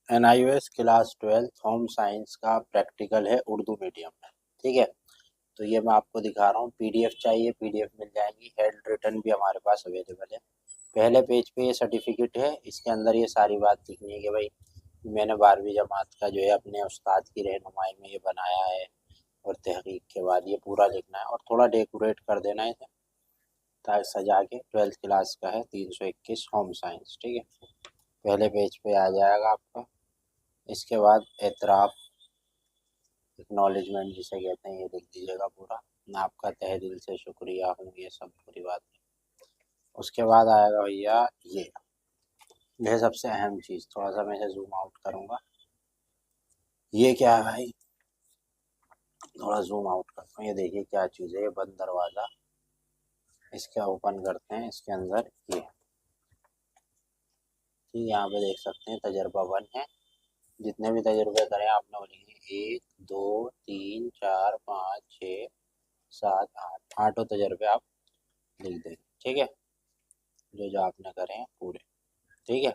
NIOS class 12 home science का practical है Urdu medium में। ठीक है, तो ये मैं आपको दिखा रहा हूँ। PDF चाहिए, PDF मिल जाएंगी। हैंड रिटन भी हमारे पास अवेलेबल है। पहले पेज पे ये सर्टिफिकेट है, इसके अंदर ये सारी बात लिखनी है कि भाई मैंने 12वीं जमात का जो है अपने उस्ताद की रहनुमाई में ये बनाया है, और तहकीक के बाद ये पूरा लिखना है और थोड़ा डेकोरेट कर देना है इसे, ताकि सजा के। 12th क्लास का है, 321 होम साइंस। ठीक है, पहले पेज पे आ जाएगा आपका। इसके बाद एतराफ़, एक्नॉलेजमेंट जिसे कहते हैं, ये लिख दीजिएगा पूरा। आपका तहे दिल से शुक्रिया हूँ, ये सब पूरी बात है। उसके बाद आएगा भैया ये सबसे अहम चीज़। थोड़ा सा मैं इसे जूम आउट करूँगा। ये क्या है भाई, थोड़ा जूम आउट करता हूँ। ये देखिए क्या चीज़ है, ये बंद दरवाज़ा। इसके ओपन करते हैं, इसके अंदर ये ठीक, यहाँ पे देख सकते हैं तजर्बा 1 है। जितने भी तजुर्बे करें आपने वो लिखे, 1 2 3 4 5 6 7 8, आठों तजुर्बे आप लिख देंगे। ठीक है, जो जो आपने करे हैं पूरे। ठीक है,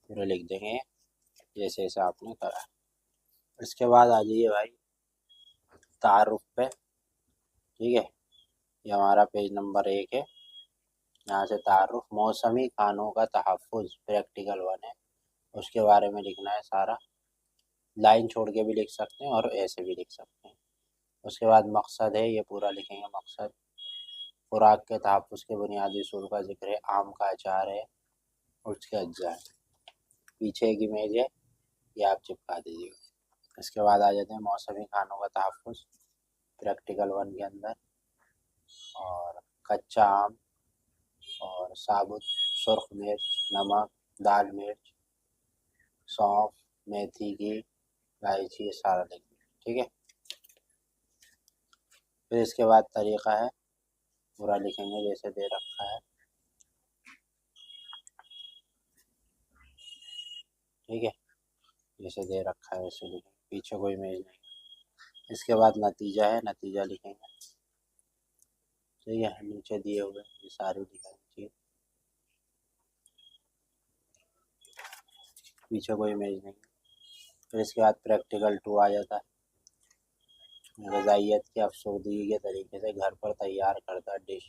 पूरे लिख देंगे जैसे जैसे आपने करा है। इसके बाद आ जाइए भाई तारुफ पे। ठीक है, ये हमारा पेज नंबर 1 है। यहाँ से तारुफ, मौसमी खानों का तहफ़्फ़ुज़ प्रैक्टिकल 1 है। उसके बारे में लिखना है सारा। लाइन छोड़ के भी लिख सकते हैं और ऐसे भी लिख सकते हैं। उसके बाद मकसद है, ये पूरा लिखेंगे मकसद। खुराक के तहफ़्फ़ुज़ के बुनियादी उसूल का जिक्र है। आम का अचार है, उसके अज्जा है। पीछे एक इमेज है, ये आप चिपका दीजिएगा। इसके बाद आ जाते हैं मौसमी खानों का तहफ़्फ़ुज़ प्रैक्टिकल 1 के अंदर। और कच्चा आम और साबुत सुर्ख मिर्च, नमक, दाल मिर्च, सौंफ, मेथी की, इलायची, ये सारा लिख दिया। ठीक है, फिर इसके बाद तरीक़ा है, पूरा लिखेंगे जैसे दे रखा है। ठीक है, जैसे दे रखा है वैसे लिखेंगे, पीछे कोई इमेज नहीं। इसके बाद नतीजा है, नतीजा लिखेंगे। ठीक है, नीचे दिए हुए ये सारी लिखेंगे चीज़, पीछे कोई इमेज नहीं। फिर इसके बाद प्रैक्टिकल 2 आ जाता है। ग़िज़ाइयत की अफसरदगी के तरीके से घर पर तैयार करदा डिश,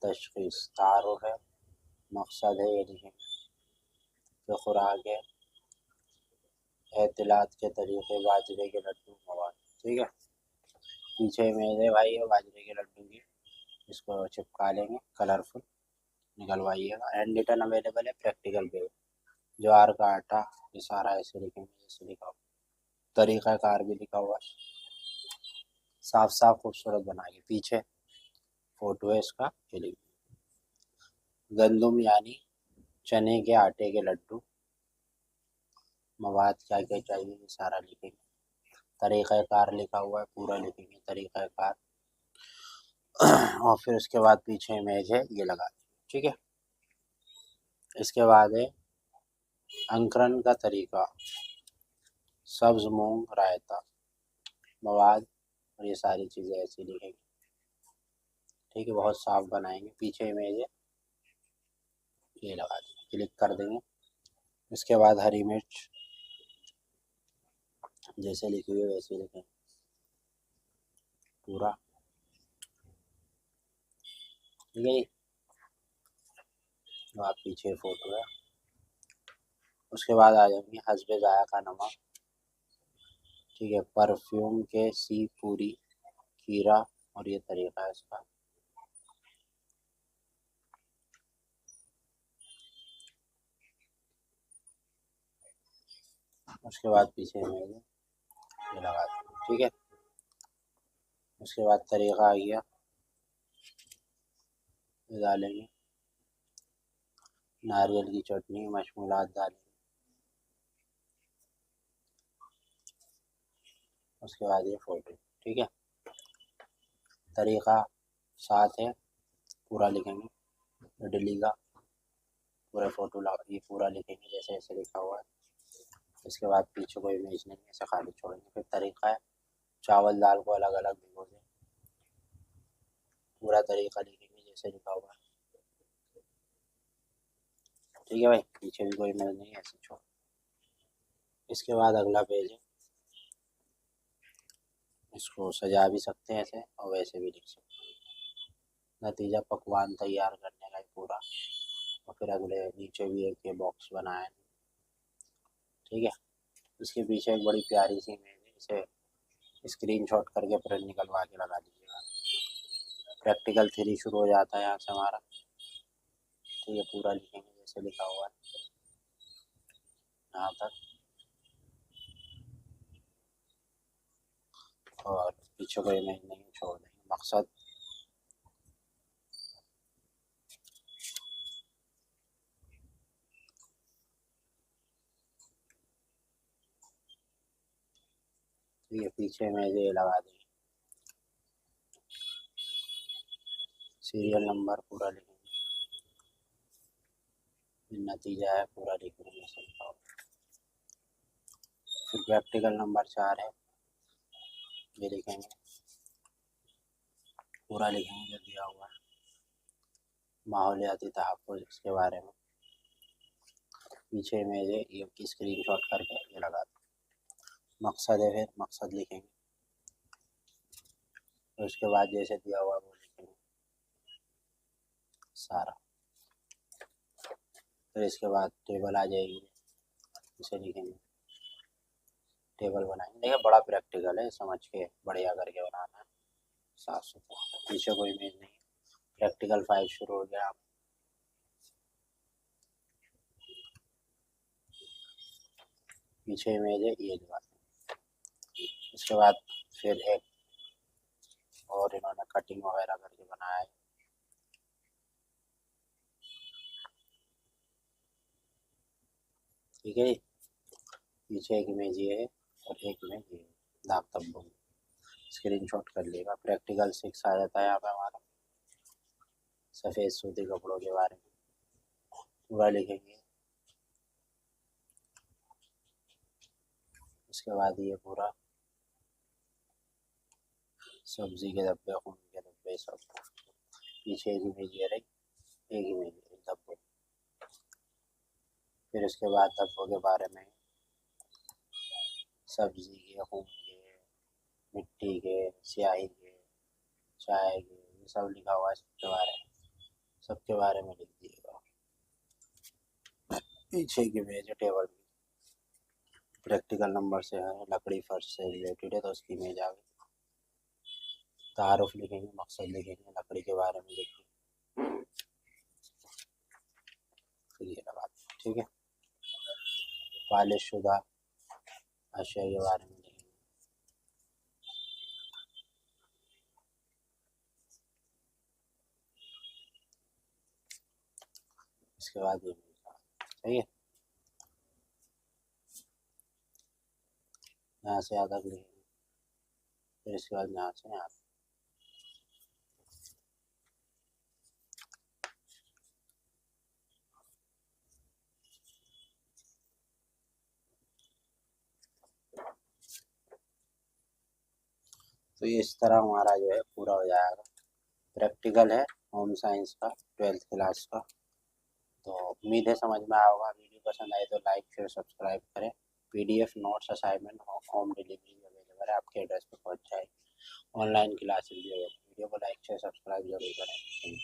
तशख़ीस, तारुफ़ है, मकसद है, ये लिखेंगे। फिर खुराक है, एहतिलात के तरीके, बाजरे के लड्डू, मवाद। ठीक है, पीछे इमेज है भाई ये बाजरे के लड्डू की, इसको चिपका लेंगे, कलरफुल निकलवाइएगा। हैंड रिटन अवेलेबल है प्रैक्टिकल पे। ज्वार का आटा, ये सारा ऐसे लिखेंगे जैसे लिखा हुआ। तरीक़ाकार भी लिखा हुआ है, साफ साफ खूबसूरत बना के। पीछे फोटो है इसका, ये लिखिए। गंदुम यानी चने के आटे के लड्डू, मवाद क्या क्या चाहिए ये सारा लिखेंगे। तरीक़ाकार लिखा हुआ है, पूरा लिखेंगे तरीक़ाकार। और फिर उसके बाद पीछे इमेज है, ये लगा देंगे। ठीक है, इसके बाद है अंकुरन का तरीका, सब्ज़ मूंग रायता, मवाद, और ये सारी चीज़ें ऐसी लिखेंगे। ठीक है, बहुत साफ बनाएंगे। पीछे इमेज है, ये लगा देंगे, क्लिक कर देंगे। इसके बाद हरी मिर्च, जैसे लिखी हुई है वैसे लिखें पूरा। ठीक है, जो आप पीछे फोटो है। उसके बाद आ जाएंगे हस्बे ज़ायक़ा नमक। ठीक है, परफ्यूम के सी पूरी, खीरा, और ये तरीका है इसका। उसके बाद पीछे इमेज है, ये लगा देंगे। ठीक है, उसके बाद तरीका आ गया, ये डालेंगे। नारियल की चटनी, मशमूलात डालेंगे। उसके बाद ये फ़ोटो। ठीक है, तरीका 7 है, पूरा लिखेंगे। इडली का पूरा फ़ोटो लगा, ये पूरा लिखेंगे जैसे ऐसे लिखा हुआ है। इसके बाद पीछे कोई इमेज नहीं है, ऐसे खाली छोड़ेंगे। फिर तरीका है चावल दाल को अलग अलग भिगो दें, पूरा तरीका लिखेंगे जैसे लिखा हुआ है। ठीक है भाई, पीछे भी कोई इमेज नहीं है, ऐसे छोड़। इसके बाद अगला पेज है, इसको सजा भी सकते हैं ऐसे और वैसे भी लिख सकते हैं। नतीजा पकवान तैयार करने का ही पूरा, और फिर अगले नीचे भी एक ये बॉक्स बनाया है, ठीक है। इसके पीछे एक बड़ी प्यारी सी इमेज है, इसे स्क्रीनशॉट करके प्रिंट निकलवा के लगा दीजिएगा। प्रैक्टिकल 3 शुरू हो जाता है यहाँ से हमारा, तो ये पूरा लिखेंगे जैसे लिखा हुआ है यहाँ तक, और पीछे को इमेज नहीं छोड़ देंगे। मकसद ये पीछे में ये लगा देंगे, सीरियल नंबर पूरा लिखेंगे, नतीजा है पूरा लिखेंगे जैसे लिखा हुआ। फिर प्रैक्टिकल नंबर 4 है, ये लिखेंगे, पूरा लिखेंगे जो दिया हुआ है, माहौलियाती तहफ़्फ़ुज़ इसके बारे में। पीछे में ये स्क्रीन शॉट करके ये लगा दो। मकसद है, फिर मकसद लिखेंगे, तो उसके बाद जैसे दिया हुआ वो लिखेंगे सारा। फिर इसके बाद टेबल आ जाएगी, इसे लिखेंगे, टेबल बनाएंगे। देखिए बड़ा प्रैक्टिकल है, समझ के बढ़िया करके बनाना है, साफ सुथरा, पीछे कोई इमेज नहीं। प्रैक्टिकल 5 शुरू हो गया। पीछे इमेज है, ये दिखा। इसके बाद फिर एक और इन्होंने कटिंग वगैरह करके बनाया है, ठीक है। पीछे एक इमेज ये है और एक इमेज ये है, दाग धब्बों में, स्क्रीनशॉट कर लेगा। प्रैक्टिकल 6 आ जाता है यहाँ पे हमारा, सफ़ेद सूती कपड़ों के बारे में पूरा लिखेंगे। उसके बाद ये पूरा सब्जी के डब्बे, खून के डब्बे, सब। पीछे एक इमेज ये रही, एक इमेज धब्बों। फिर उसके बाद धब्बों के बारे में, सब्जी के, खून के, मिट्टी के, स्याही के, चाय के, ये सब लिखा हुआ है सबके बारे में, सबके बारे में लिख दिएगा। पीछे की इमेज है टेबल की, प्रैक्टिकल नंबर से है, लकड़ी फर्श से रिलेटेड है तो उसकी इमेज आ गई। तारुफ लिखेंगे, मकसद लिखेंगे, लकड़ी के बारे में लिखेंगे, फिर ये लगा, ठीक है। पॉलिश शुदा अशिया के बारे में लिखेंगे, इसके बाद ये सही है। यहाँ से आधा लिखेंगे, फिर इसके बाद यहाँ से यहाँ। तो ये इस तरह हमारा जो है पूरा हो जाएगा। प्रैक्टिकल है होम साइंस का 12th क्लास का। तो उम्मीद है समझ में आया होगा। वीडियो पसंद आए तो लाइक शेयर सब्सक्राइब करें। PDF notes assignment home delivery available है, आपके एड्रेस पर पहुंच जाएगी। ऑनलाइन क्लासेस भी है। वीडियो को लाइक शेयर सब्सक्राइब जरूर करें।